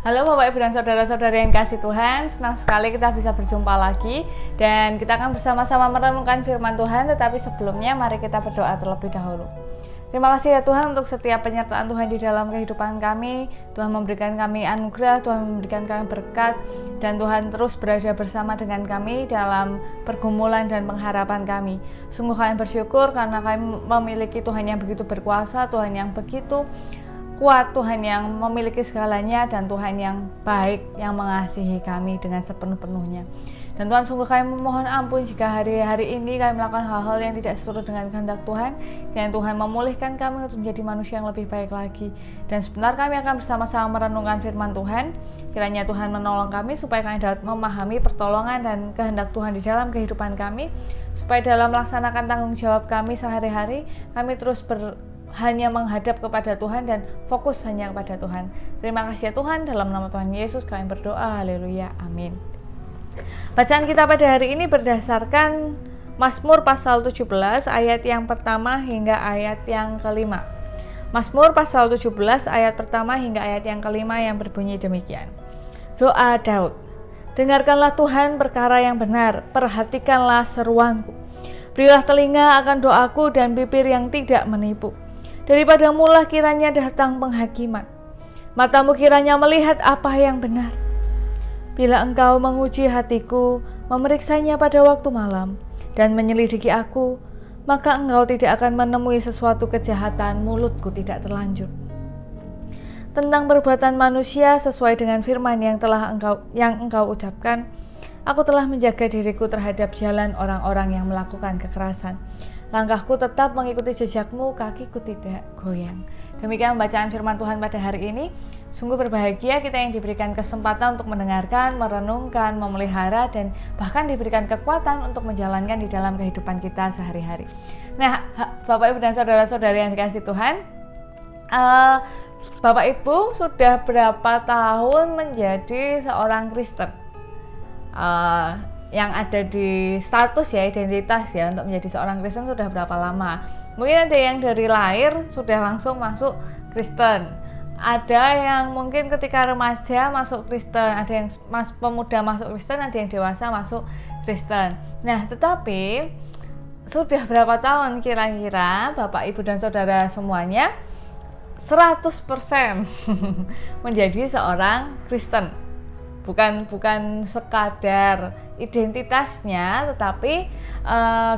Halo Bapak Ibu dan Saudara-saudari yang kasih Tuhan, senang sekali kita bisa berjumpa lagi dan kita akan bersama-sama merenungkan firman Tuhan. Tetapi sebelumnya mari kita berdoa terlebih dahulu. Terima kasih ya Tuhan untuk setiap penyertaan Tuhan di dalam kehidupan kami. Tuhan memberikan kami anugerah, Tuhan memberikan kami berkat, dan Tuhan terus berada bersama dengan kami dalam pergumulan dan pengharapan kami. Sungguh kami bersyukur karena kami memiliki Tuhan yang begitu berkuasa, Tuhan yang begitu kuat, Tuhan yang memiliki segalanya, dan Tuhan yang baik, yang mengasihi kami dengan sepenuh-penuhnya. Dan Tuhan, sungguh kami memohon ampun jika hari-hari ini kami melakukan hal-hal yang tidak sesuai dengan kehendak Tuhan, dan Tuhan memulihkan kami untuk menjadi manusia yang lebih baik lagi. Dan sebentar kami akan bersama-sama merenungkan firman Tuhan. Kiranya Tuhan menolong kami supaya kami dapat memahami pertolongan dan kehendak Tuhan di dalam kehidupan kami, supaya dalam melaksanakan tanggung jawab kami sehari-hari, kami terus hanya menghadap kepada Tuhan dan fokus hanya kepada Tuhan. Terima kasih ya Tuhan, dalam nama Tuhan Yesus kami berdoa, haleluya, amin. Bacaan kita pada hari ini berdasarkan Mazmur pasal 17 ayat yang pertama hingga ayat yang kelima. Mazmur pasal 17 ayat pertama hingga ayat yang kelima yang berbunyi demikian. Doa Daud. Dengarkanlah Tuhan perkara yang benar, perhatikanlah seruanku. Berilah telinga akan doaku dan bibir yang tidak menipu. Daripadamulah kiranya datang penghakiman. Matamu kiranya melihat apa yang benar. Bila engkau menguji hatiku, memeriksanya pada waktu malam, dan menyelidiki aku, maka engkau tidak akan menemui sesuatu kejahatan, mulutku tidak terlanjur. Tentang perbuatan manusia sesuai dengan firman yang engkau ucapkan, aku telah menjaga diriku terhadap jalan orang-orang yang melakukan kekerasan. Langkahku tetap mengikuti jejakmu, kakiku tidak goyang. Demikian bacaan firman Tuhan pada hari ini. Sungguh berbahagia kita yang diberikan kesempatan untuk mendengarkan, merenungkan, memelihara, dan bahkan diberikan kekuatan untuk menjalankan di dalam kehidupan kita sehari-hari. Nah, Bapak Ibu dan Saudara-saudari yang dikasihi Tuhan, Bapak Ibu sudah berapa tahun menjadi seorang Kristen? Yang ada di status ya, identitas ya, untuk menjadi seorang Kristen sudah berapa lama? Mungkin ada yang dari lahir sudah langsung masuk Kristen, ada yang mungkin ketika remaja masuk Kristen, ada yang pemuda masuk Kristen, ada yang dewasa masuk Kristen. Nah, tetapi sudah berapa tahun kira-kira Bapak Ibu dan Saudara semuanya 100% menjadi seorang Kristen? Bukan sekadar identitasnya, tetapi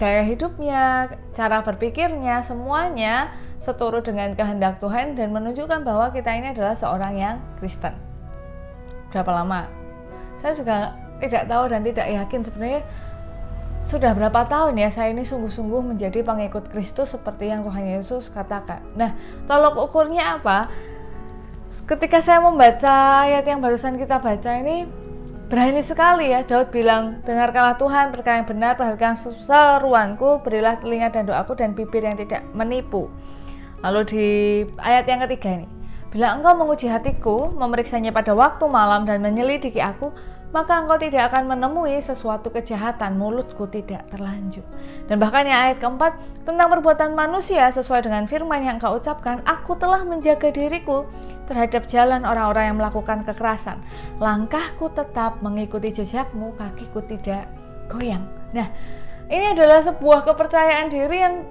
gaya hidupnya, cara berpikirnya, semuanya seturut dengan kehendak Tuhan dan menunjukkan bahwa kita ini adalah seorang yang Kristen. Berapa lama? Saya juga tidak tahu dan tidak yakin sebenarnya sudah berapa tahun ya saya ini sungguh-sungguh menjadi pengikut Kristus seperti yang Tuhan Yesus katakan. Nah, tolok ukurnya apa? Ketika saya membaca ayat yang barusan kita baca ini, berani sekali ya. Daud bilang, dengarkanlah Tuhan perkara yang benar, perhatikan seruanku, berilah telinga dan doaku dan bibir yang tidak menipu. Lalu di ayat yang ketiga ini, bila engkau menguji hatiku, memeriksanya pada waktu malam dan menyelidiki aku, maka engkau tidak akan menemui sesuatu kejahatan, mulutku tidak terlanjur. Dan bahkan yang ayat keempat, tentang perbuatan manusia sesuai dengan firman yang engkau ucapkan, aku telah menjaga diriku terhadap jalan orang-orang yang melakukan kekerasan. Langkahku tetap mengikuti jejakmu, kakiku tidak goyang. Nah, ini adalah sebuah kepercayaan diri yang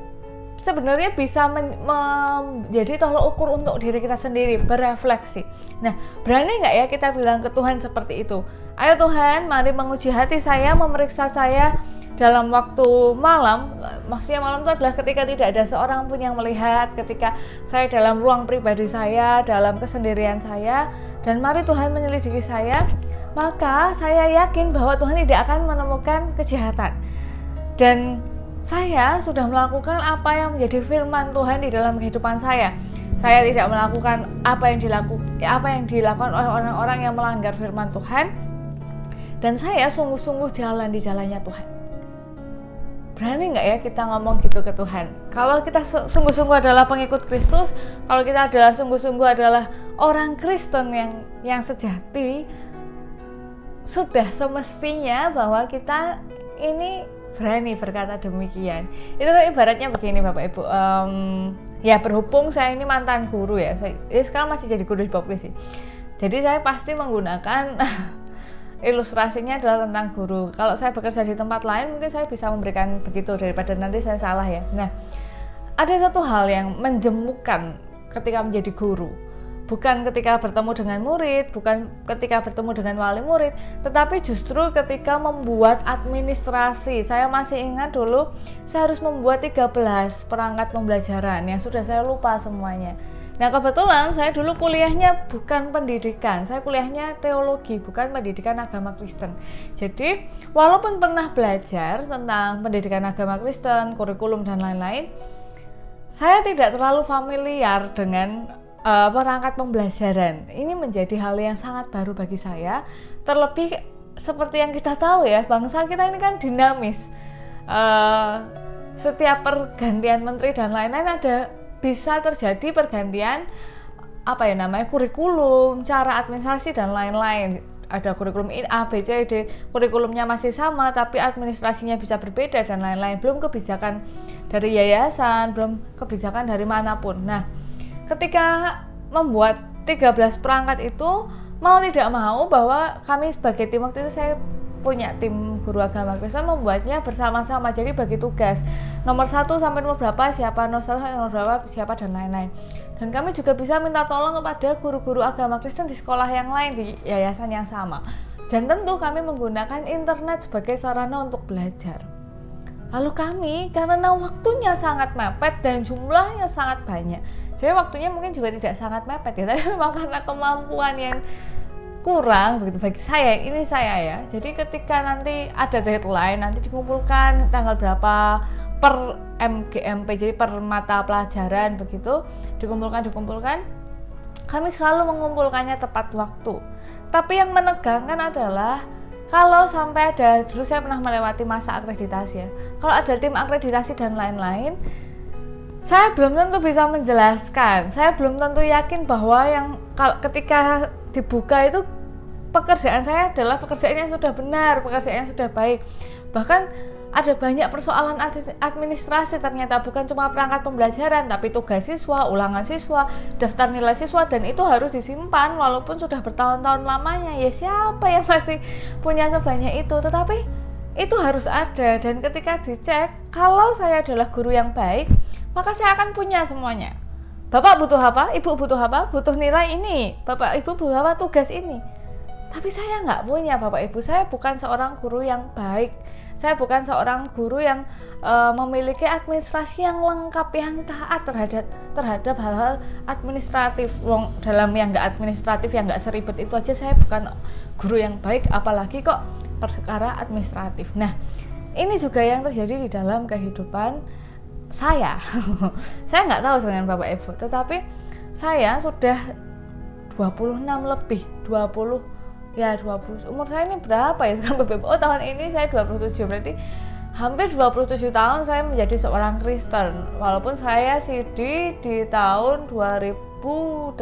sebenarnya bisa menjadi tolok ukur untuk diri kita sendiri, berefleksi. Nah, berani nggak ya kita bilang ke Tuhan seperti itu? Ayo Tuhan, mari menguji hati saya, memeriksa saya dalam waktu malam. Maksudnya malam itu adalah ketika tidak ada seorang pun yang melihat, ketika saya dalam ruang pribadi saya, dalam kesendirian saya, dan mari Tuhan menyelidiki saya, maka saya yakin bahwa Tuhan tidak akan menemukan kejahatan. Dan saya sudah melakukan apa yang menjadi firman Tuhan di dalam kehidupan saya. Saya tidak melakukan apa yang dilakukan oleh orang-orang yang melanggar firman Tuhan. Dan saya sungguh-sungguh jalan di jalannya Tuhan. Berani nggak ya kita ngomong gitu ke Tuhan? Kalau kita sungguh-sungguh adalah pengikut Kristus, kalau kita adalah sungguh-sungguh adalah orang Kristen yang sejati, sudah semestinya bahwa kita ini berani berkata demikian. Itu kan ibaratnya begini Bapak Ibu, ya berhubung saya ini mantan guru ya, saya sekarang masih jadi guru di Baptis sih. Jadi saya pasti menggunakan ilustrasinya adalah tentang guru. Kalau saya bekerja di tempat lain mungkin saya bisa memberikan begitu daripada nanti saya salah ya. Nah, ada satu hal yang menjemukan ketika menjadi guru. Bukan ketika bertemu dengan murid, bukan ketika bertemu dengan wali murid, tetapi justru ketika membuat administrasi. Saya masih ingat dulu saya harus membuat 13 perangkat pembelajaran yang sudah saya lupa semuanya. Nah, kebetulan saya dulu kuliahnya bukan pendidikan, saya kuliahnya teologi, bukan pendidikan agama Kristen. Jadi, walaupun pernah belajar tentang pendidikan agama Kristen, kurikulum dan lain-lain, saya tidak terlalu familiar dengan perangkat pembelajaran. Ini menjadi hal yang sangat baru bagi saya. Terlebih seperti yang kita tahu ya, bangsa kita ini kan dinamis. Setiap pergantian menteri dan lain-lain bisa terjadi pergantian kurikulum, cara administrasi dan lain-lain. Ada kurikulum A, B, C, D, kurikulumnya masih sama tapi administrasinya bisa berbeda dan lain-lain. Belum kebijakan dari yayasan, belum kebijakan dari manapun. Nah, ketika membuat 13 perangkat itu, mau tidak mau bahwa kami sebagai tim, waktu itu saya punya tim guru agama Kristen, membuatnya bersama-sama. Jadi bagi tugas nomor 1 sampai nomor berapa siapa, nomor 1 sampai nomor berapa siapa dan lain-lain. Dan kami juga bisa minta tolong kepada guru-guru agama Kristen di sekolah yang lain, di yayasan yang sama. Dan tentu kami menggunakan internet sebagai sarana untuk belajar. Lalu kami, karena waktunya sangat mepet dan jumlahnya sangat banyak, jadi waktunya mungkin juga tidak sangat mepet ya, tapi memang karena kemampuan yang kurang begitu bagi saya, ini saya ya. Jadi ketika nanti ada deadline, nanti dikumpulkan tanggal berapa per MGMP, jadi per mata pelajaran begitu, dikumpulkan, kami selalu mengumpulkannya tepat waktu. Tapi yang menegangkan adalah kalau sampai dulu saya pernah melewati masa akreditasi ya. Kalau ada tim akreditasi dan lain-lain, saya belum tentu bisa menjelaskan. Saya belum tentu yakin bahwa ketika dibuka itu pekerjaan saya adalah pekerjaan yang sudah benar, pekerjaan yang sudah baik. Bahkan ada banyak persoalan administrasi ternyata, bukan cuma perangkat pembelajaran, tapi tugas siswa, ulangan siswa, daftar nilai siswa, dan itu harus disimpan walaupun sudah bertahun-tahun lamanya. Ya siapa yang masih punya sebanyak itu, tetapi itu harus ada. Dan ketika dicek, kalau saya adalah guru yang baik, maka saya akan punya semuanya. Bapak butuh apa? Ibu butuh apa? Butuh nilai ini. Bapak ibu butuh apa? Tugas ini. Tapi saya nggak punya Bapak Ibu. Saya bukan seorang guru yang baik. Saya bukan seorang guru yang memiliki administrasi yang lengkap, yang taat terhadap hal-hal administratif. Dalam yang nggak administratif, yang nggak seribet itu aja saya bukan guru yang baik, apalagi kok perkara administratif. Nah, ini juga yang terjadi di dalam kehidupan saya. Saya nggak tahu dengan Bapak Ibu, tetapi saya sudah 26 lebih, 20 umur saya ini berapa ya sekarang Bapak Ibu? Oh, tahun ini saya 27, berarti hampir 27 tahun saya menjadi seorang Kristen. Walaupun saya CD di tahun 2008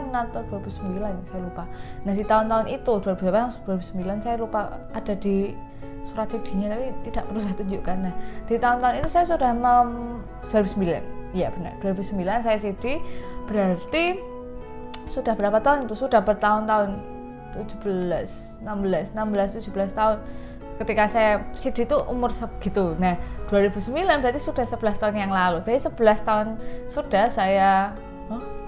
atau 2009, saya lupa. Nah, di tahun-tahun itu 2008 2009 saya lupa ada di surat CD-nya, tapi tidak perlu saya tunjukkan. Nah, di tahun-tahun itu saya sudah 2009. Iya benar, 2009 saya CD, berarti sudah berapa tahun itu? Sudah bertahun-tahun, 17 tahun ketika saya CD itu umur segitu. Nah, 2009 berarti sudah 11 tahun yang lalu. Berarti 11 tahun sudah saya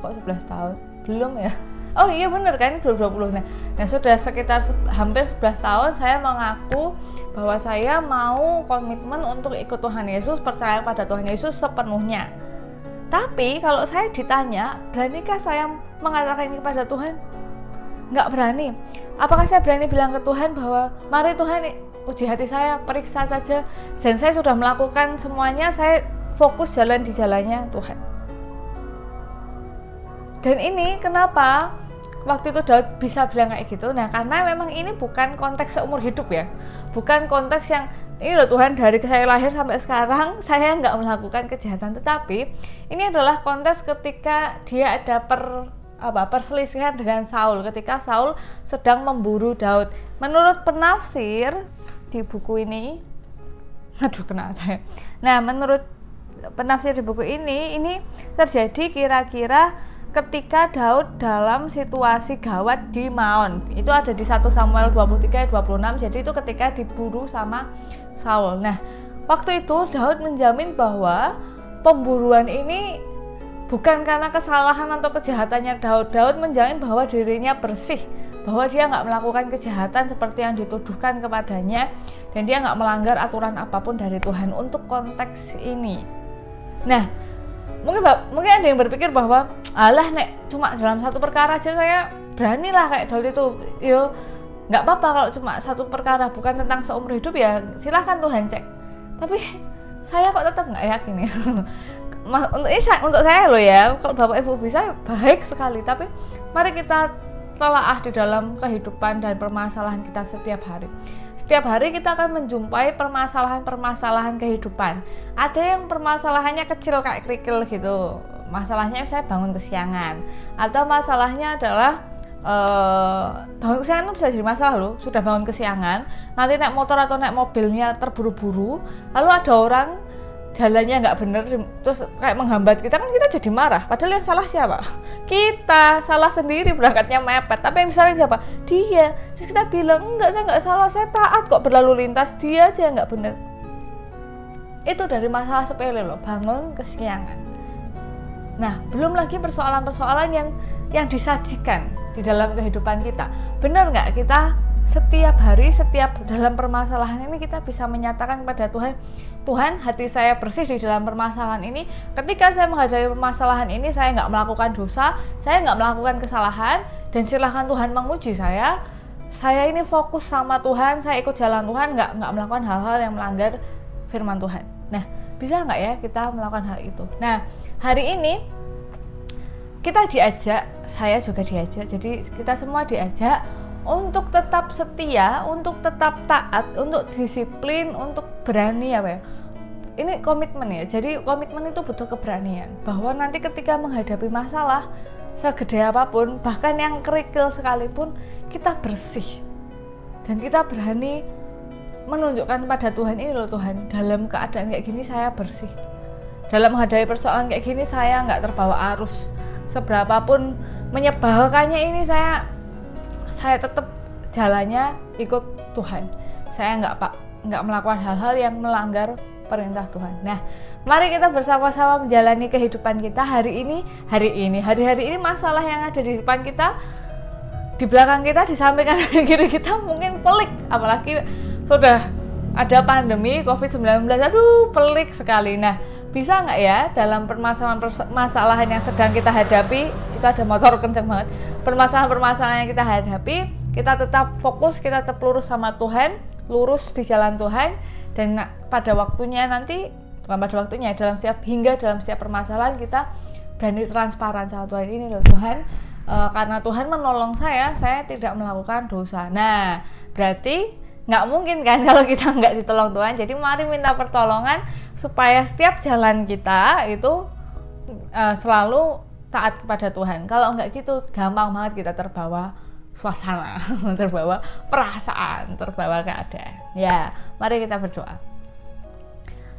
kok 11 tahun? Belum ya? Oh iya benar kan, 2020. Nah, sudah sekitar hampir 11 tahun saya mengaku bahwa saya mau komitmen untuk ikut Tuhan Yesus, percaya pada Tuhan Yesus sepenuhnya. Tapi kalau saya ditanya, beranikah saya mengatakan ini kepada Tuhan? Nggak berani. Apakah saya berani bilang ke Tuhan bahwa mari Tuhan uji hati saya, periksa saja, dan saya sudah melakukan semuanya, saya fokus jalan di jalannya Tuhan. Dan ini kenapa waktu itu Daud bisa bilang kayak gitu? Nah, karena memang ini bukan konteks seumur hidup ya, bukan konteks yang ini loh Tuhan, dari saya lahir sampai sekarang saya nggak melakukan kejahatan, tetapi ini adalah konteks ketika dia ada perselisihan dengan Saul, ketika Saul sedang memburu Daud. Menurut penafsir di buku ini, menurut penafsir di buku ini terjadi kira-kira ketika Daud dalam situasi gawat di Maon. Itu ada di 1 Samuel 23 ayat 26. Jadi itu ketika diburu sama Saul. Nah, waktu itu Daud menjamin bahwa pemburuan ini bukan karena kesalahan atau kejahatannya Daud. Daud menjamin bahwa dirinya bersih, bahwa dia nggak melakukan kejahatan seperti yang dituduhkan kepadanya, dan dia nggak melanggar aturan apapun dari Tuhan untuk konteks ini. Nah, mungkin ada yang berpikir bahwa alah nek cuma dalam satu perkara aja saya berani lah kayak Daud itu. Yo, nggak apa-apa kalau cuma satu perkara, bukan tentang seumur hidup, ya silahkan Tuhan cek. Tapi saya kok tetap nggak yakin ya. Untuk saya loh ya, kalau Bapak Ibu bisa baik sekali, tapi mari kita telaah di dalam kehidupan dan permasalahan kita setiap hari. Setiap hari kita akan menjumpai permasalahan-permasalahan kehidupan. Ada yang permasalahannya kecil kayak kerikil gitu. Masalahnya saya bangun kesiangan. Atau masalahnya adalah bangun kesiangan itu bisa jadi masalah loh. Sudah bangun kesiangan, nanti naik motor atau naik mobilnya terburu-buru, lalu ada orang jalannya nggak bener, terus kayak menghambat kita, kan kita jadi marah. Padahal yang salah siapa? Kita, salah sendiri, berangkatnya mepet. Tapi yang disalahin siapa? Dia. Terus kita bilang, enggak, saya nggak salah, saya taat kok berlalu lintas, dia aja nggak bener. Itu dari masalah sepele loh, bangun kesiangan. Nah, belum lagi persoalan-persoalan yang disajikan di dalam kehidupan kita. Benar nggak kita setiap hari, setiap dalam permasalahan ini kita bisa menyatakan kepada Tuhan, Tuhan, hati saya bersih di dalam permasalahan ini. Ketika saya menghadapi permasalahan ini, saya nggak melakukan dosa, saya nggak melakukan kesalahan, dan silahkan Tuhan menguji saya. Saya ini fokus sama Tuhan, saya ikut jalan Tuhan, nggak melakukan hal-hal yang melanggar firman Tuhan. Nah, bisa nggak ya kita melakukan hal itu? Nah, hari ini kita diajak, saya juga diajak, jadi kita semua diajak untuk tetap setia, untuk tetap taat, untuk disiplin, untuk berani apa ya. Ini komitmen ya. Jadi komitmen itu butuh keberanian. Bahwa nanti ketika menghadapi masalah segede apapun, bahkan yang kerikil sekalipun, kita bersih. Dan kita berani menunjukkan pada Tuhan, ini loh Tuhan, dalam keadaan kayak gini saya bersih. Dalam menghadapi persoalan kayak gini saya nggak terbawa arus. Seberapapun menyebalkannya ini saya tetap jalannya ikut Tuhan. Saya nggak melakukan hal-hal yang melanggar perintah Tuhan. Nah, mari kita bersama-sama menjalani kehidupan kita hari-hari ini masalah yang ada di depan kita, di belakang kita, di samping kanan kiri kita mungkin pelik, apalagi sudah ada pandemi COVID-19. Aduh, pelik sekali. Nah, bisa nggak ya dalam permasalahan yang sedang kita hadapi, itu ada motor kenceng banget, permasalahan yang kita hadapi, kita tetap fokus, kita tetap lurus sama Tuhan, lurus di jalan Tuhan, dan pada waktunya nanti, bukan pada waktunya, dalam setiap permasalahan kita berani transparan sama Tuhan. Ini loh Tuhan, karena Tuhan menolong saya tidak melakukan dosa. Nah, berarti nggak mungkin kan kalau kita nggak ditolong Tuhan. Jadi mari minta pertolongan supaya setiap jalan kita itu selalu taat kepada Tuhan. Kalau nggak gitu, gampang banget kita terbawa suasana, terbawa perasaan, terbawa keadaan. Ya, mari kita berdoa.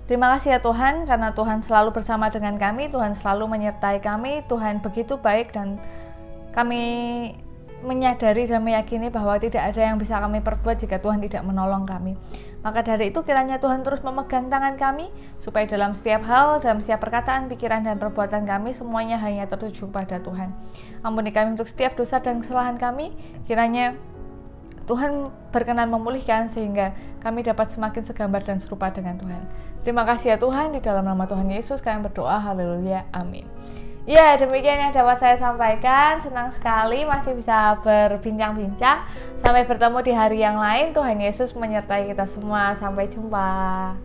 Terima kasih ya Tuhan, karena Tuhan selalu bersama dengan kami, Tuhan selalu menyertai kami, Tuhan begitu baik, dan kami menyadari dan meyakini bahwa tidak ada yang bisa kami perbuat jika Tuhan tidak menolong kami. Maka dari itu kiranya Tuhan terus memegang tangan kami, supaya dalam setiap hal, dalam setiap perkataan, pikiran, dan perbuatan kami, semuanya hanya tertuju pada Tuhan. Ampuni kami untuk setiap dosa dan kesalahan kami, kiranya Tuhan berkenan memulihkan sehingga kami dapat semakin segambar dan serupa dengan Tuhan. Terima kasih ya Tuhan, di dalam nama Tuhan Yesus kami berdoa, haleluya, amin. Ya, demikian yang dapat saya sampaikan. Senang sekali masih bisa berbincang-bincang. Sampai bertemu di hari yang lain. Tuhan Yesus menyertai kita semua. Sampai jumpa.